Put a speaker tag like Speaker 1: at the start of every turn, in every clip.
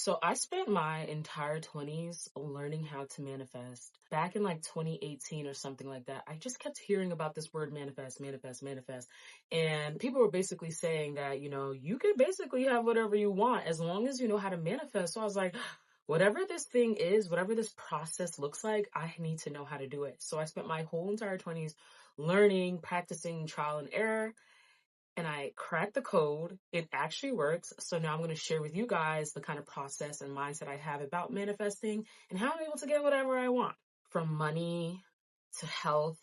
Speaker 1: So I spent my entire 20s learning how to manifest. Back in like 2018 or something like that, I just kept hearing about this word manifest, manifest, manifest. And people were basically saying that, you can basically have whatever you want as long as you know how to manifest. So I was like, whatever this thing is, whatever this process looks like, I need to know how to do it. So I spent my whole entire 20s learning, practicing trial and error, and I cracked the code. It actually works. So now I'm going to share with you guys the kind of process and mindset I have about manifesting and how I'm able to get whatever I want, from money to health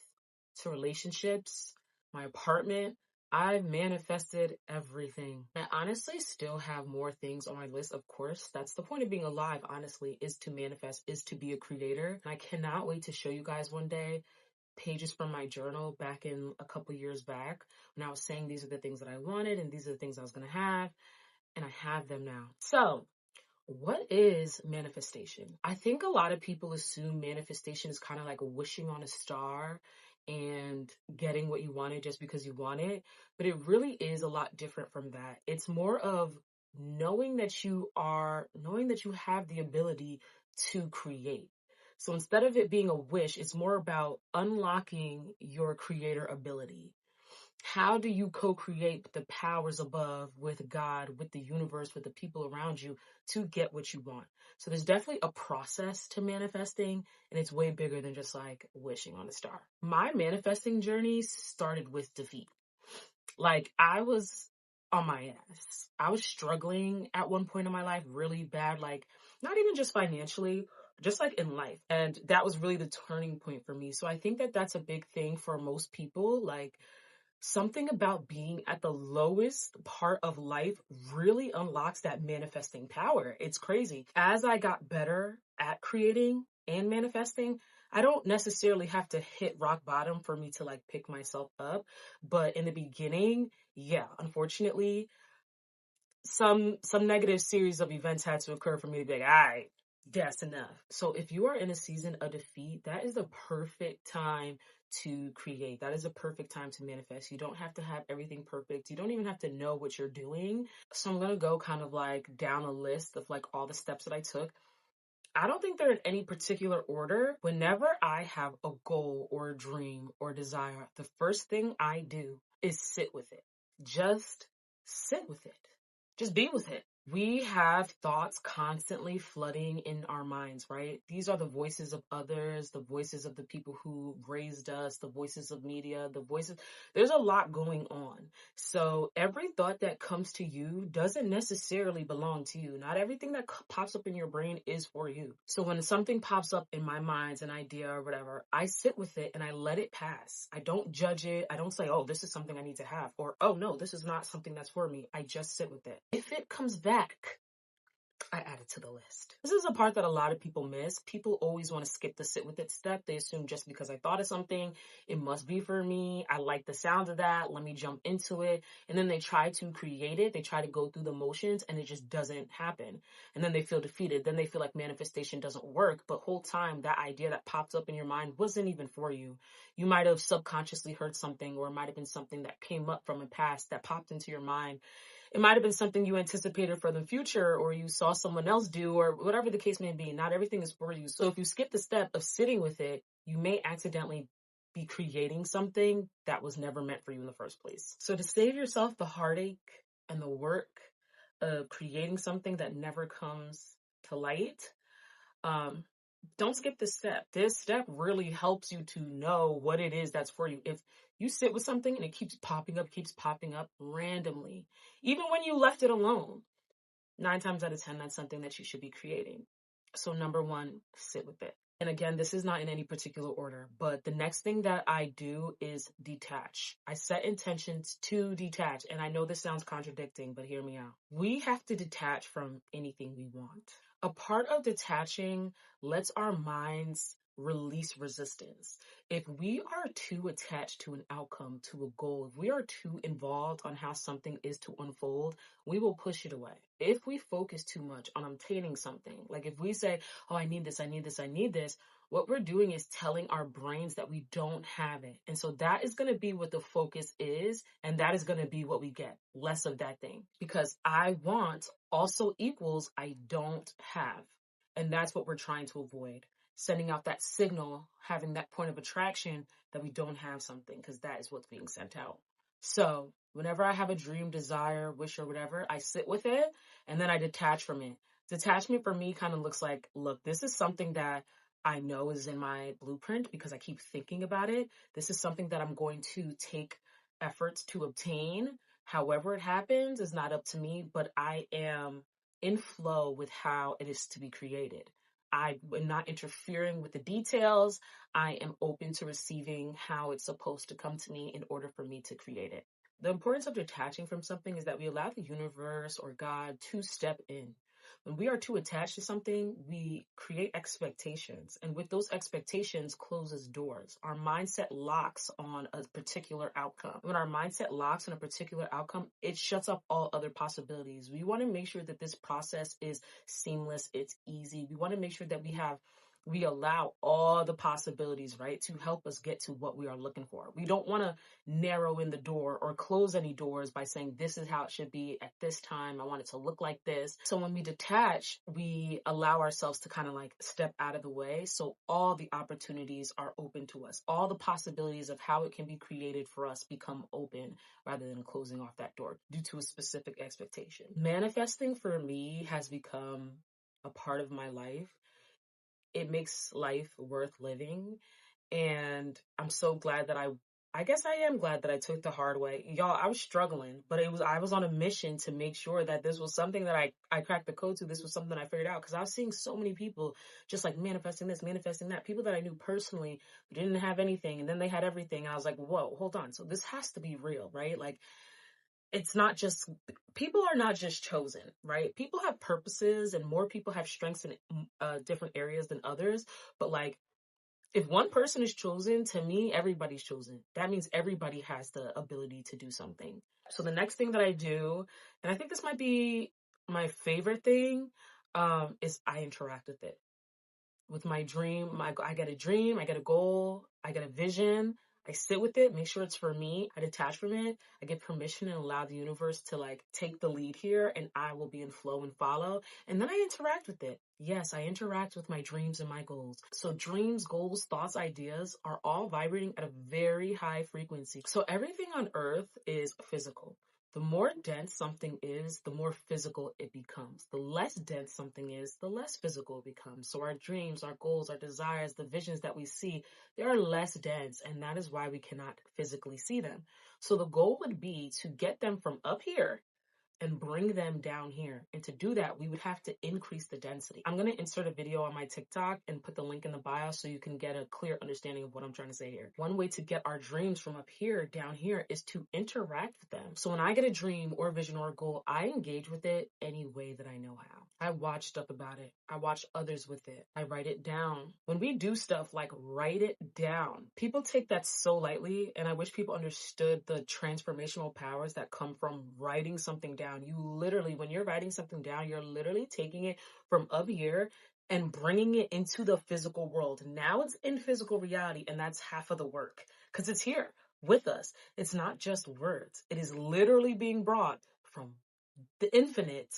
Speaker 1: to relationships, my apartment. I've manifested everything. I honestly still have more things on my list, of course. That's the point of being alive, honestly, is to manifest, is to be a creator. And I cannot wait to show you guys one day pages from my journal back in a couple years back when I was saying these are the things that I wanted and these are the things I was going to have, and I have them now. So, what is manifestation? I think a lot of people assume manifestation is kind of like wishing on a star and getting what you wanted just because you want it, but it really is a lot different from that. It's more of knowing that you have the ability to create. So instead of it being a wish, it's more about unlocking your creator ability. How do you co-create with the powers above, with God, with the universe, with the people around you to get what you want? So there's definitely a process to manifesting, and it's way bigger than just like wishing on a star. My manifesting journey started with defeat. Like, I was on my ass. I was struggling at one point in my life really bad, like not even just financially, just like in life. And that was really the turning point for me. So I think that that's a big thing for most people. Like, something about being at the lowest part of life really unlocks that manifesting power. It's crazy. As I got better at creating and manifesting, I don't necessarily have to hit rock bottom for me to like pick myself up. But in the beginning, yeah, unfortunately, some negative series of events had to occur for me to be like, all right, that's enough. So if you are in a season of defeat, that is the perfect time to create. That is a perfect time to manifest. You don't have to have everything perfect. You don't even have to know what you're doing. So I'm going to go kind of like down a list of like all the steps that I took. I don't think they're in any particular order. Whenever I have a goal or a dream or desire, the first thing I do is sit with it. Just sit with it. Just be with it. We have thoughts constantly flooding in our minds, right? These are the voices of others, the voices of the people who raised us, the voices of media, there's a lot going on. So every thought that comes to you doesn't necessarily belong to you. Not everything that pops up in your brain is for you. So when something pops up in my mind, an idea or whatever, I sit with it and I let it pass. I don't judge it. I don't say, oh, this is something I need to have, or, oh no, this is not something that's for me. I just sit with it. If it comes back, I add it to the list. This is a part that a lot of people miss. People always want to skip the sit with it step. They assume just because I thought of something, it must be for me. I like the sound of that. Let me jump into it. And then they try to create it. They try to go through the motions and it just doesn't happen. And then they feel defeated. Then they feel like manifestation doesn't work. But whole time, that idea that popped up in your mind wasn't even for you. You might have subconsciously heard something, or it might have been something that came up from a past that popped into your mind. It might have been something you anticipated for the future, or you saw someone else do, or whatever the case may be. Not everything is for you. So if you skip the step of sitting with it, you may accidentally be creating something that was never meant for you in the first place. So to save yourself the heartache and the work of creating something that never comes to light, don't skip this step. This step really helps you to know what it is that's for you. If you sit with something and it keeps popping up randomly, even when you left it alone, 9 times out of 10, that's something that you should be creating. So number 1, sit with it. And again, this is not in any particular order, but the next thing that I do is detach. I set intentions to detach. And I know this sounds contradicting, but hear me out. We have to detach from anything we want. A part of detaching lets our minds release resistance. If we are too attached to an outcome, to a goal, if we are too involved on how something is to unfold, we will push it away. If we focus too much on obtaining something, like if we say, oh, I need this, what we're doing is telling our brains that we don't have it. And so that is going to be what the focus is. And that is going to be what we get, less of that thing. Because I want also equals I don't have. And that's what we're trying to avoid. Sending out that signal, having that point of attraction that we don't have something, because that is what's being sent out. So whenever I have a dream, desire, wish, or whatever, I sit with it and then I detach from it. Detachment for me kind of looks like, look, this is something that I know is in my blueprint because I keep thinking about it. This is something that I'm going to take efforts to obtain. However it happens is not up to me, but I am in flow with how it is to be created. I am not interfering with the details. I am open to receiving how it's supposed to come to me in order for me to create it. The importance of detaching from something is that we allow the universe or God to step in. When we are too attached to something, we create expectations. And with those expectations closes doors. Our mindset locks on a particular outcome. When our mindset locks on a particular outcome, it shuts up all other possibilities. We want to make sure that this process is seamless, it's easy. We want to make sure that we allow all the possibilities, right, to help us get to what we are looking for. We don't want to narrow in the door or close any doors by saying this is how it should be at this time. I want it to look like this. So when we detach, we allow ourselves to kind of like step out of the way. So all the opportunities are open to us. All the possibilities of how it can be created for us become open rather than closing off that door due to a specific expectation. Manifesting for me has become a part of my life. It makes life worth living. And I'm so glad that I guess I am glad that I took the hard way. Y'all, I was struggling, but I was on a mission to make sure that this was something that I cracked the code to. This was something I figured out because I was seeing so many people just like manifesting this, manifesting that. People that I knew personally who didn't have anything and then they had everything. And I was like, whoa, hold on. So this has to be real, right? Like, it's not just, people are not just chosen, right? People have purposes and more people have strengths in different areas than others. But like, if one person is chosen, to me, everybody's chosen. That means everybody has the ability to do something. So the next thing that I do, and I think this might be my favorite thing, is I interact with it. With my dream, I get a dream, I get a goal, I get a vision. I sit with it, make sure it's for me. I detach from it. I get permission and allow the universe to like take the lead here, and I will be in flow and follow. And then I interact with it. Yes, I interact with my dreams and my goals. So dreams, goals, thoughts, ideas are all vibrating at a very high frequency. So everything on earth is physical. The more dense something is, the more physical it becomes. The less dense something is, the less physical it becomes. So our dreams, our goals, our desires, the visions that we see, they are less dense, and that is why we cannot physically see them. So the goal would be to get them from up here and bring them down here. And to do that, we would have to increase the density. I'm going to insert a video on my TikTok and put the link in the bio so you can get a clear understanding of what I'm trying to say here. One way to get our dreams from up here down here is to interact with them. So when I get a dream or a vision or a goal, I engage with it any way that I know how. I watch stuff about it. I watch others with it. I write it down. When we do stuff like write it down, people take that so lightly, and I wish people understood the transformational powers that come from writing something down. You literally, when you're writing something down, you're literally taking it from up here and bringing it into the physical world. Now it's in physical reality, and that's half of the work because it's here with us. It's not just words. It is literally being brought from the infinite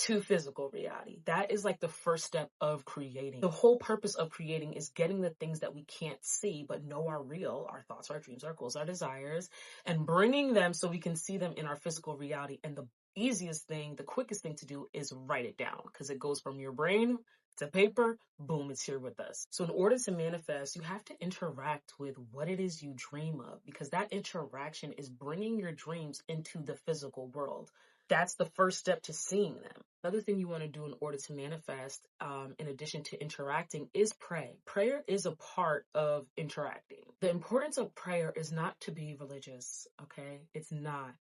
Speaker 1: to physical reality. That is like the first step of creating. The whole purpose of creating is getting the things that we can't see but know are real, our thoughts, our dreams, our goals, our desires, and bringing them so we can see them in our physical reality. And the easiest thing, the quickest thing to do is write it down because it goes from your brain to paper, boom, it's here with us. So in order to manifest, you have to interact with what it is you dream of, because that interaction is bringing your dreams into the physical world. That's the first step to seeing them. Another thing you want to do in order to manifest, in addition to interacting, is pray. Prayer is a part of interacting. The importance of prayer is not to be religious, okay? It's not.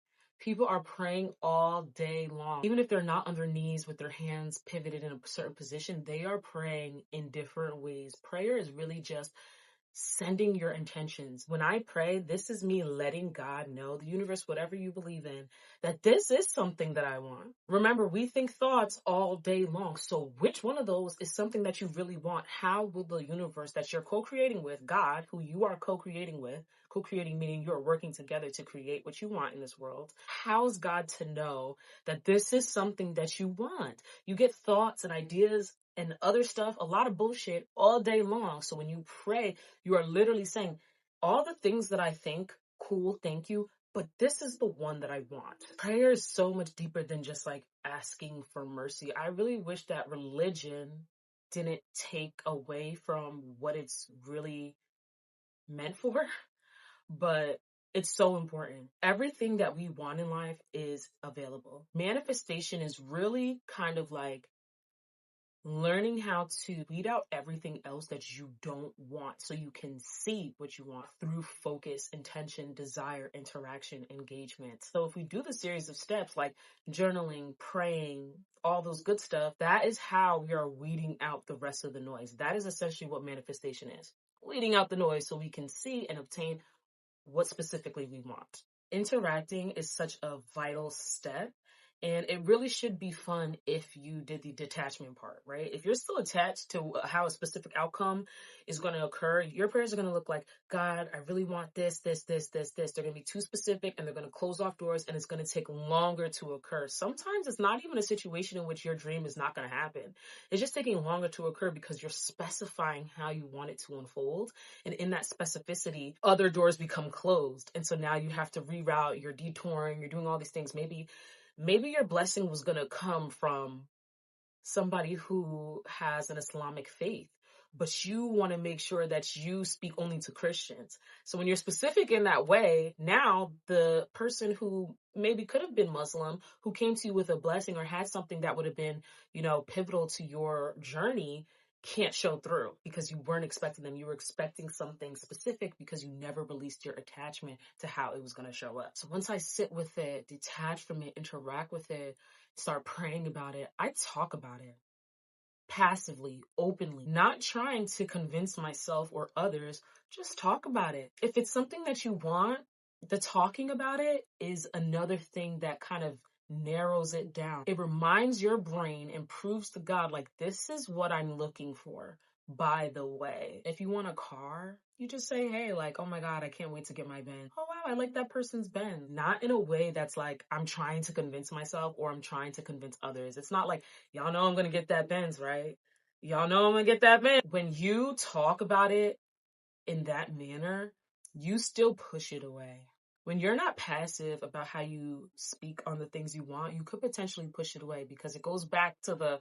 Speaker 1: People are praying all day long. Even if they're not on their knees with their hands pivoted in a certain position, they are praying in different ways. Prayer is really just sending your intentions. When I pray, this is me letting God know, the universe, whatever you believe in, that this is something that I want. Remember, we think thoughts all day long. So which one of those is something that you really want? How will the universe that you're co-creating with, God, who you are co-creating with, co-creating meaning you're working together to create what you want in this world, how's God to know that this is something that you want? You get thoughts and ideas and other stuff, a lot of bullshit all day long. So when you pray, you are literally saying, all the things that I think, cool, thank you, but this is the one that I want. Prayer is so much deeper than just like asking for mercy. I really wish that religion didn't take away from what it's really meant for, but it's so important. Everything that we want in life is available. Manifestation is really kind of like learning how to weed out everything else that you don't want so you can see what you want through focus, intention, desire, interaction, engagement. So if we do the series of steps like journaling, praying, all those good stuff, that is how we are weeding out the rest of the noise. That is essentially what manifestation is. Weeding out the noise so we can see and obtain what specifically we want. Interacting is such a vital step, and it really should be fun if you did the detachment part, right? If you're still attached to how a specific outcome is going to occur, your prayers are going to look like, God, I really want this, this, this, this, this. They're going to be too specific, and they're going to close off doors, and it's going to take longer to occur. Sometimes it's not even a situation in which your dream is not going to happen. It's just taking longer to occur because you're specifying how you want it to unfold. And in that specificity, other doors become closed. And so now you have to reroute, you're detouring, you're doing all these things. Maybe your blessing was going to come from somebody who has an Islamic faith, but you want to make sure that you speak only to Christians. So when you're specific in that way, now the person who maybe could have been Muslim, who came to you with a blessing or had something that would have been, pivotal to your journey, can't show through because you weren't expecting them. You were expecting something specific because you never released your attachment to how it was going to show up. So once I sit with it, detach from it, interact with it, start praying about it, I talk about it passively, openly, not trying to convince myself or others, just talk about it. If it's something that you want, the talking about it is another thing that kind of narrows it down. It reminds your brain and proves to God, like, this is what I'm looking for. By the way, if you want a car, you just say, hey, like, oh my God, I can't wait to get my Benz. Oh wow, I like that person's Benz. Not in a way that's like, I'm trying to convince myself or I'm trying to convince others. It's not like, y'all know I'm going to get that Benz, right? Y'all know I'm going to get that Benz. When you talk about it in that manner, you still push it away. When you're not passive about how you speak on the things you want, you could potentially push it away because it goes back to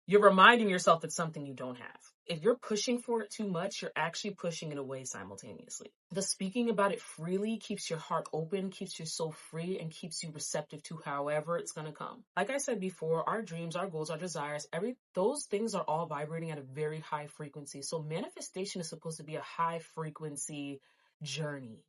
Speaker 1: you're reminding yourself it's something you don't have. If you're pushing for it too much, you're actually pushing it away simultaneously. The speaking about it freely keeps your heart open, keeps your soul free, and keeps you receptive to however it's going to come. Like I said before, our dreams, our goals, our desires, those things are all vibrating at a very high frequency. So manifestation is supposed to be a high frequency journey.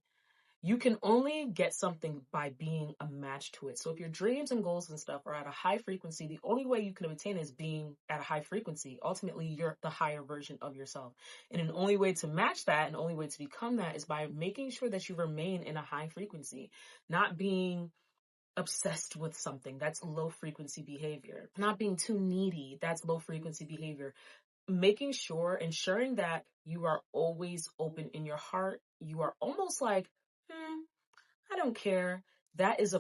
Speaker 1: You can only get something by being a match to it. So if your dreams and goals and stuff are at a high frequency, the only way you can obtain it is being at a high frequency. Ultimately, you're the higher version of yourself. And an only way to match that and only way to become that is by making sure that you remain in a high frequency, not being obsessed with something. That's low frequency behavior. Not being too needy. That's low frequency behavior. Making sure, ensuring that you are always open in your heart. You are almost like, I don't care. That is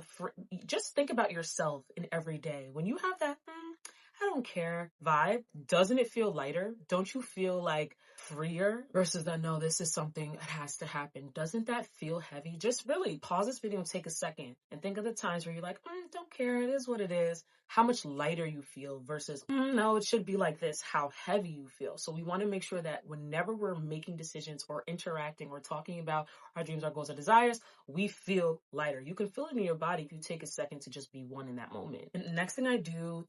Speaker 1: just think about yourself in every day. When you have that, I don't care vibe, doesn't it feel lighter? Don't you feel like freer versus that, no, this is something that has to happen? Doesn't that feel heavy? Just really pause this video and take a second and think of the times where you're like, don't care. It is what it is. How much lighter you feel versus, no, it should be like this, how heavy you feel. So we want to make sure that whenever we're making decisions or interacting or talking about our dreams, our goals, our desires, we feel lighter. You can feel it in your body if you take a second to just be one in that moment. And the next thing I do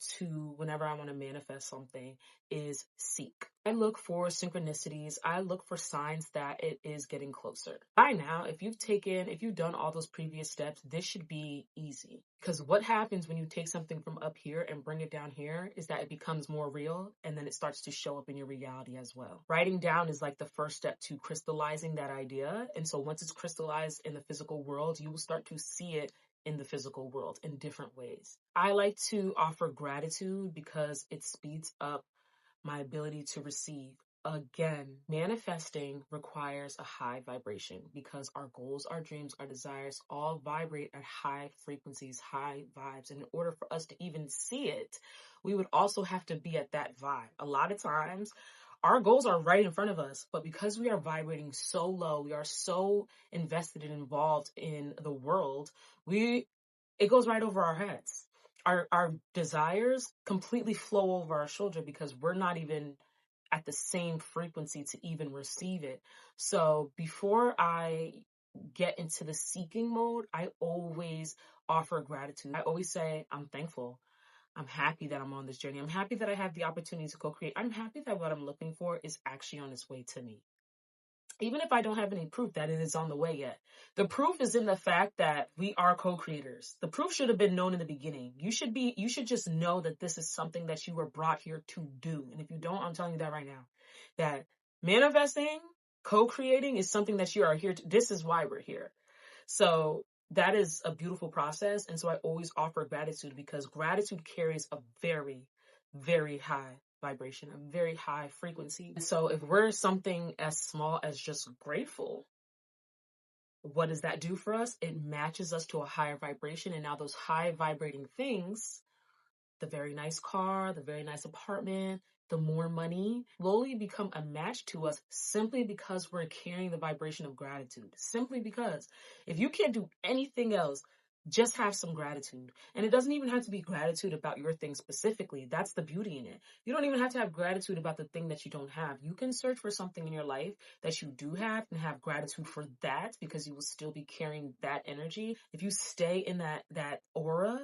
Speaker 1: whenever I want to manifest something is seek. I look for synchronicities. I look for signs that it is getting closer. By now, if you've done all those previous steps, this should be easy. Because what happens when you take something from up here and bring it down here is that it becomes more real, and then it starts to show up in your reality as well. Writing down is like the first step to crystallizing that idea. And so once it's crystallized in the physical world, you will start to see it in the physical world in different ways. I like to offer gratitude because it speeds up my ability to receive. Again, manifesting requires a high vibration because our goals, our dreams, our desires all vibrate at high frequencies, high vibes. And in order for us to even see it, we would also have to be at that vibe. A lot of times, our goals are right in front of us, but because we are vibrating so low, we are so invested and involved in the world, it goes right over our heads. Our desires completely flow over our shoulder because we're not even at the same frequency to even receive it. So before I get into the seeking mode, I always offer gratitude. I always say, I'm thankful. I'm happy that I'm on this journey. I'm happy that I have the opportunity to co-create. I'm happy that what I'm looking for is actually on its way to me. Even if I don't have any proof that it is on the way yet. The proof is in the fact that we are co-creators. The proof should have been known in the beginning. You should just know that this is something that you were brought here to do. And if you don't, I'm telling you that right now. That manifesting, co-creating is something that you are here to. This is why we're here. So that is a beautiful process. And so I always offer gratitude because gratitude carries a very, very high vibration, a very high frequency. So if we're something as small as just grateful, what does that do for us? It matches us to a higher vibration. And now those high vibrating things, the very nice car, the very nice apartment, the more money, slowly become a match to us simply because we're carrying the vibration of gratitude. Simply because if you can't do anything else, just have some gratitude. And it doesn't even have to be gratitude about your thing specifically. That's the beauty in it. You don't even have to have gratitude about the thing that you don't have. You can search for something in your life that you do have and have gratitude for that because you will still be carrying that energy. If you stay in that aura,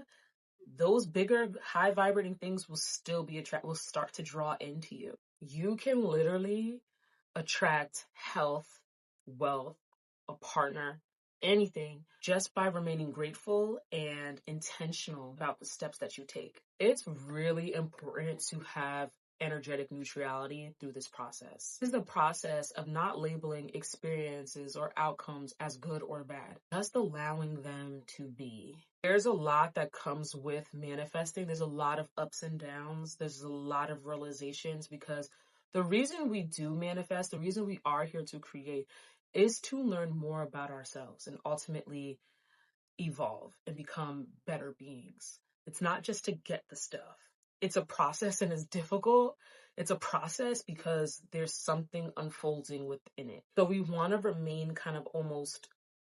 Speaker 1: those bigger, high vibrating things will still will start to draw into you. You can literally attract health, wealth, a partner, anything just by remaining grateful and intentional about the steps that you take. It's really important to have energetic neutrality through this process. This is the process of not labeling experiences or outcomes as good or bad, just allowing them to be. There's a lot that comes with manifesting. There's a lot of ups and downs. There's a lot of realizations because the reason we do manifest, the reason we are here to create is to learn more about ourselves and ultimately evolve and become better beings. It's not just to get the stuff. It's a process and it's difficult. It's a process because there's something unfolding within it. So we want to remain kind of almost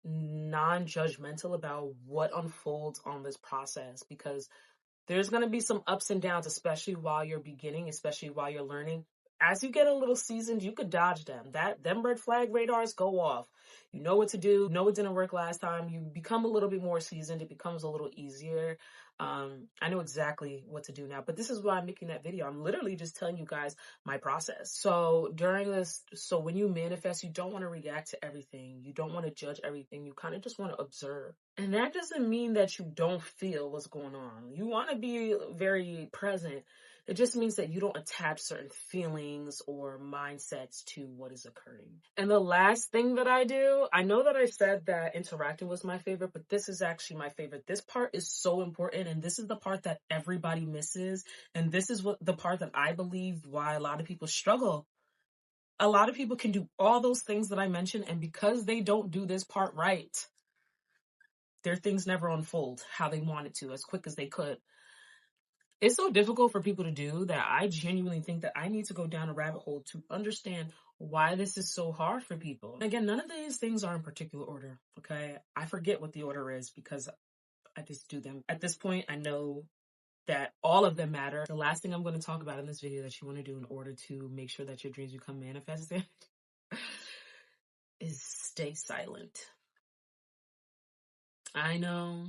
Speaker 1: non-judgmental about what unfolds on this process because there's going to be some ups and downs, especially while you're beginning, especially while you're learning. As you get a little seasoned, you could dodge them. Them red flag radars go off. You know what to do. You know it didn't work last time. You become a little bit more seasoned. It becomes a little easier. I know exactly what to do now, but this is why I'm making that video. I'm literally just telling you guys my process. So when you manifest, you don't want to react to everything. You don't want to judge everything. You kind of just want to observe. And that doesn't mean that you don't feel what's going on. You want to be very present. It just means that you don't attach certain feelings or mindsets to what is occurring. And the last thing that I do, I know that I said that interacting was my favorite, but this is actually my favorite. This part is so important, and this is the part that everybody misses. And this is the part that I believe why a lot of people struggle. A lot of people can do all those things that I mentioned, and because they don't do this part right, their things never unfold how they wanted to, as quick as they could. It's so difficult for people to do that I genuinely think that I need to go down a rabbit hole to understand why this is so hard for people. Again, none of these things are in particular order, okay? I forget what the order is because I just do them. At this point, I know that all of them matter. The last thing I'm going to talk about in this video that you want to do in order to make sure that your dreams become manifested is stay silent. I know.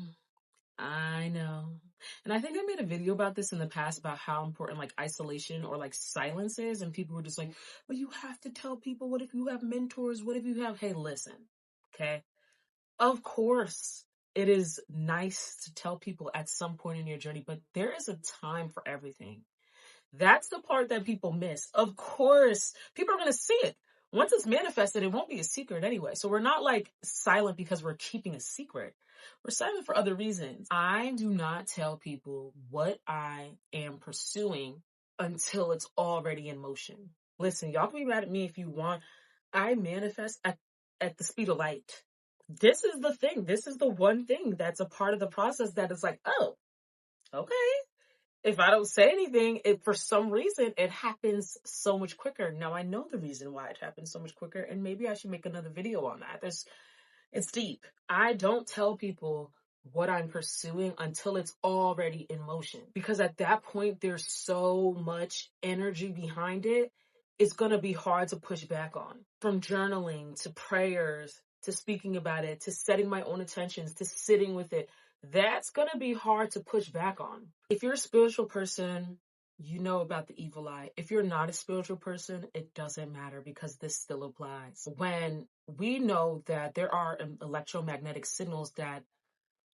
Speaker 1: And I think I made a video about this in the past about how important like isolation or like silence is. And people were just like, well, you have to tell people. What if you have mentors? What if you have, hey, listen, okay? Of course, it is nice to tell people at some point in your journey, but there is a time for everything. That's the part that people miss. Of course, people are going to see it. Once it's manifested, it won't be a secret anyway. So we're not like silent because we're keeping a secret. We're silent for other reasons. I do not tell people what I am pursuing until it's already in motion. Listen, y'all can be mad at me if you want. I manifest at the speed of light. This is the thing. This is the one thing that's a part of the process that is like, oh, okay. If I don't say anything, for some reason, it happens so much quicker. Now, I know the reason why it happens so much quicker, and maybe I should make another video on that. It's deep. I don't tell people what I'm pursuing until it's already in motion. Because at that point, there's so much energy behind it, it's going to be hard to push back on. From journaling to prayers to speaking about it to setting my own intentions to sitting with it, that's going to be hard to push back on. If you're a spiritual person, you know about the evil eye. If you're not a spiritual person, it doesn't matter because this still applies. When we know that there are electromagnetic signals that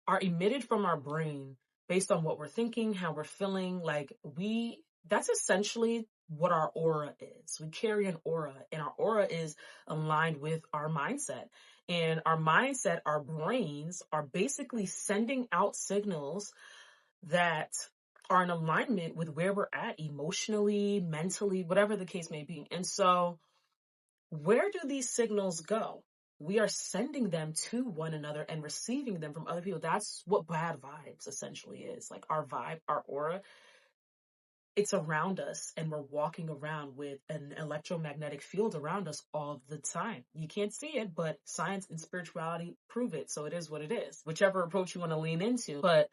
Speaker 1: are emitted from our brain based on what we're thinking, how we're feeling, that's essentially what our aura is. We carry an aura, and our aura is aligned with our mindset. And our mindset, our brains are basically sending out signals that are in alignment with where we're at emotionally, mentally, whatever the case may be. And so where do these signals go? We are sending them to one another and receiving them from other people. That's what bad vibes essentially is. Like our vibe, our aura, it's around us, and we're walking around with an electromagnetic field around us all the time. You can't see it, but science and spirituality prove it. So it is what it is, whichever approach you want to lean into. But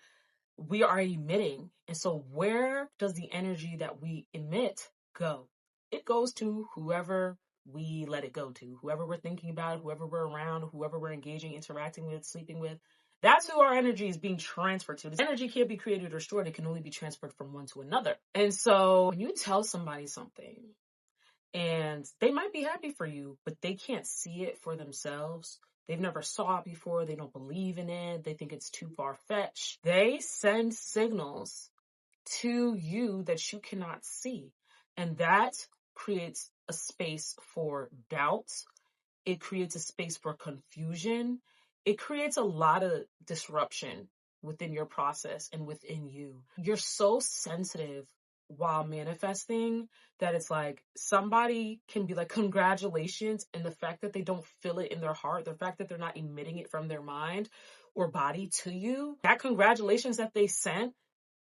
Speaker 1: we are emitting. And so where does the energy that we emit go? It goes to whoever we let it go to, whoever we're thinking about, whoever we're around, whoever we're engaging, interacting with, sleeping with. That's who our energy is being transferred to. This energy can't be created or stored. It can only be transferred from one to another. And so when you tell somebody something and they might be happy for you, but they can't see it for themselves. They've never saw it before. They don't believe in it. They think it's too far-fetched. They send signals to you that you cannot see. And that creates a space for doubt. It creates a space for confusion. It creates a lot of disruption within your process and within you. You're so sensitive while manifesting that it's like somebody can be like, congratulations. And the fact that they don't feel it in their heart, the fact that they're not emitting it from their mind or body to you, that congratulations that they sent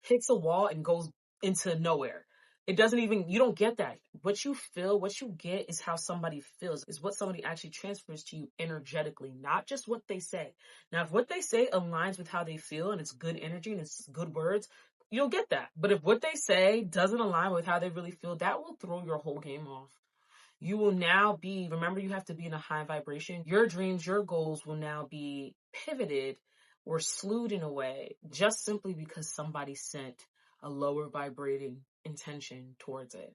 Speaker 1: hits a wall and goes into nowhere. It doesn't even, you don't get that. What you feel, what you get is how somebody feels, is what somebody actually transfers to you energetically, not just what they say. Now, if what they say aligns with how they feel and it's good energy and it's good words, you'll get that. But if what they say doesn't align with how they really feel, that will throw your whole game off. You will now be, remember, you have to be in a high vibration. Your dreams, your goals will now be pivoted or slewed in a way just simply because somebody sent a lower vibrating intention towards it.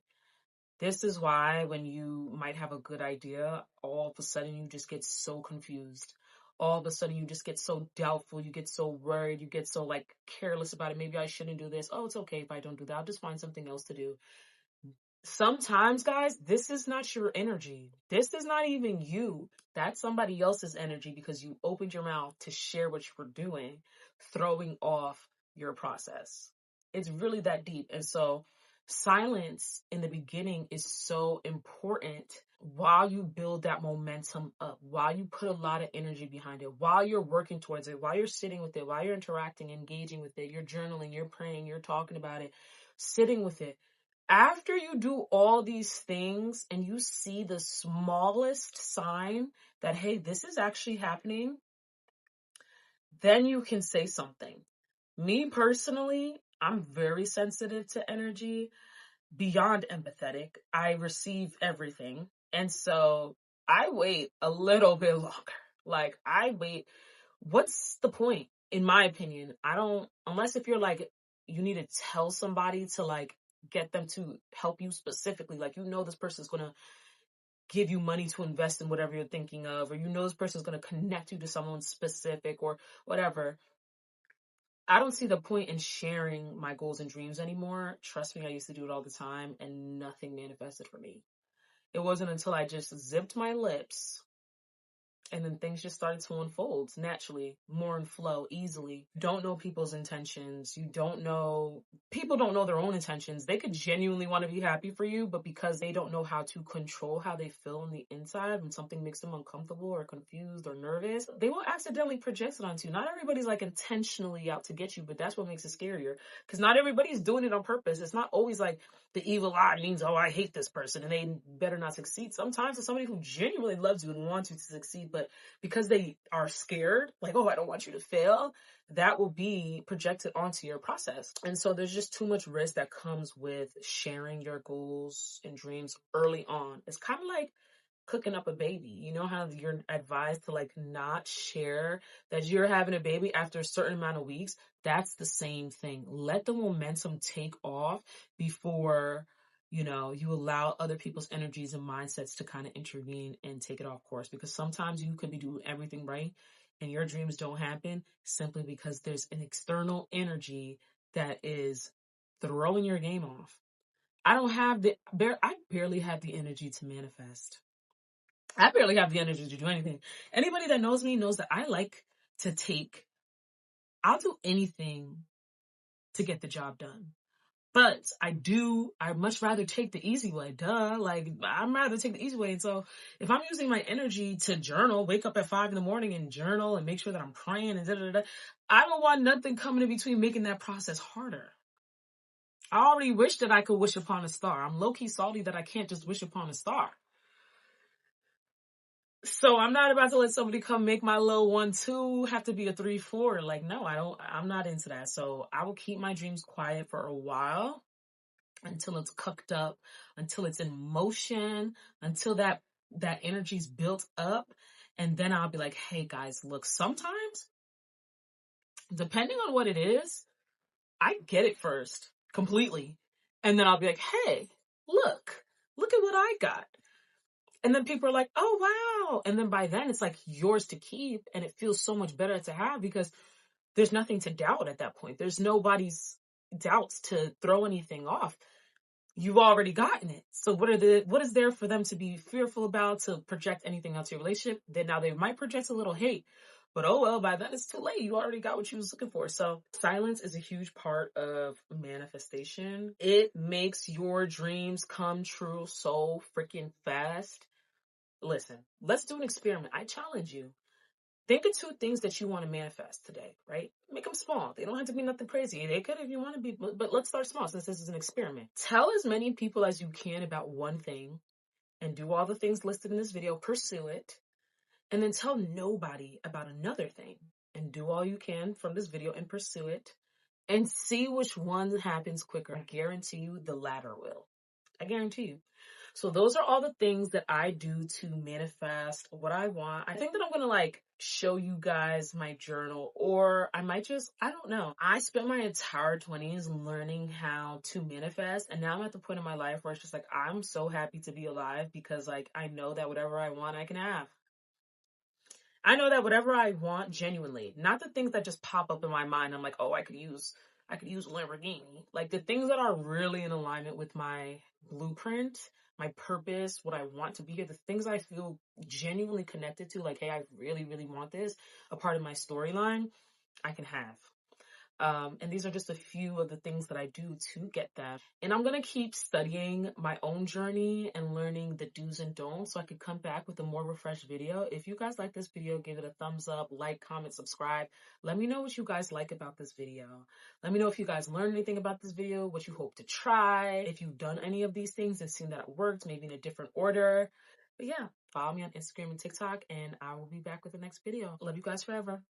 Speaker 1: This is why when you might have a good idea, all of a sudden you just get so confused. All of a sudden you just get so doubtful. You get so worried. You get so like careless about it. Maybe I shouldn't do this. Oh, it's okay if I don't do that. I'll just find something else to do. Sometimes, guys, this is not your energy. This is not even you. That's somebody else's energy because you opened your mouth to share what you were doing, throwing off your process. It's really that deep. And so silence in the beginning is so important while you build that momentum up, while you put a lot of energy behind it, while you're working towards it, while you're sitting with it, while you're interacting, engaging with it, you're journaling, you're praying, you're talking about it, sitting with it. After you do all these things and you see the smallest sign that, hey, this is actually happening, then you can say something. Me personally, I'm very sensitive to energy, beyond empathetic. I receive everything. And so I wait a little bit longer. Like I wait. What's the point? in my opinion, unless if you're like, you need to tell somebody to like get them to help you specifically, like, this person's going to give you money to invest in whatever you're thinking of, or this person's going to connect you to someone specific or whatever. I don't see the point in sharing my goals and dreams anymore. Trust me, I used to do it all the time and nothing manifested for me. It wasn't until I just zipped my lips and then things just started to unfold naturally, more in flow, easily. Don't know people's intentions. People don't know their own intentions. They could genuinely want to be happy for you, but because they don't know how to control how they feel on the inside when something makes them uncomfortable or confused or nervous, they will accidentally project it onto you. Not everybody's like intentionally out to get you, but that's what makes it scarier. Because not everybody's doing it on purpose. It's not always like the evil eye means, oh, I hate this person and they better not succeed. Sometimes it's somebody who genuinely loves you and wants you to succeed, but because they are scared, like, oh, I don't want you to fail, that will be projected onto your process. And so there's just too much risk that comes with sharing your goals and dreams early on. It's kind of like cooking up a baby. You know how you're advised to like not share that you're having a baby after a certain amount of weeks? That's the same thing. Let the momentum take off before you allow other people's energies and mindsets to kind of intervene and take it off course, because sometimes you could be doing everything right and your dreams don't happen simply because there's an external energy that is throwing your game off. I barely have the energy to manifest. I barely have the energy to do anything. Anybody that knows me knows that I like to I'll do anything to get the job done. But I'd much rather take the easy way. Duh. Like, I'd rather take the easy way. And so if I'm using my energy to journal, wake up at 5 a.m. and journal and make sure that I'm praying and I don't want nothing coming in between making that process harder. I already wish that I could wish upon a star. I'm low-key salty that I can't just wish upon a star. So I'm not about to let somebody come make my little 1-2 have to be a 3-4. Like, no, I'm not into that. So I will keep my dreams quiet for a while until it's cooked up, until it's in motion, until that energy's built up. And then I'll be like, hey guys, look, sometimes, depending on what it is, I get it first completely. And then I'll be like, hey, look at what I got. And then people are like, oh, wow. And then by then it's like yours to keep. And it feels so much better to have because there's nothing to doubt at that point. There's nobody's doubts to throw anything off. You've already gotten it. So what is there for them to be fearful about, to project anything else to your relationship? Then now they might project a little hate, but oh well, by then it's too late. You already got what you was looking for. So silence is a huge part of manifestation. It makes your dreams come true so freaking fast. Listen, let's do an experiment. I challenge you. Think of 2 things that you want to manifest today, right? Make them small. They don't have to be nothing crazy. They could if you want to be, but let's start small since this is an experiment. Tell as many people as you can about one thing and do all the things listed in this video, pursue it, and then tell nobody about another thing and do all you can from this video and pursue it and see which one happens quicker. I guarantee you the latter will. I guarantee you. So those are all the things that I do to manifest what I want. I think that I'm going to like show you guys my journal, or I might just, I don't know. I spent my entire 20s learning how to manifest. And now I'm at the point in my life where it's just like, I'm so happy to be alive because like, I know that whatever I want, I can have. I know that whatever I want genuinely, not the things that just pop up in my mind. I'm like, oh, I could use a Lamborghini. Like the things that are really in alignment with my blueprint, my purpose, what I want to be here, the things I feel genuinely connected to, like, hey, I really, really want this, a part of my storyline, I can have. And these are just a few of the things that I do to get that. And I'm going to keep studying my own journey and learning the do's and don'ts so I could come back with a more refreshed video. If you guys like this video, give it a thumbs up, like, comment, subscribe. Let me know what you guys like about this video. Let me know if you guys learned anything about this video, what you hope to try, if you've done any of these things and seen that it worked, maybe in a different order. But yeah, follow me on Instagram and TikTok, and I will be back with the next video. Love you guys forever.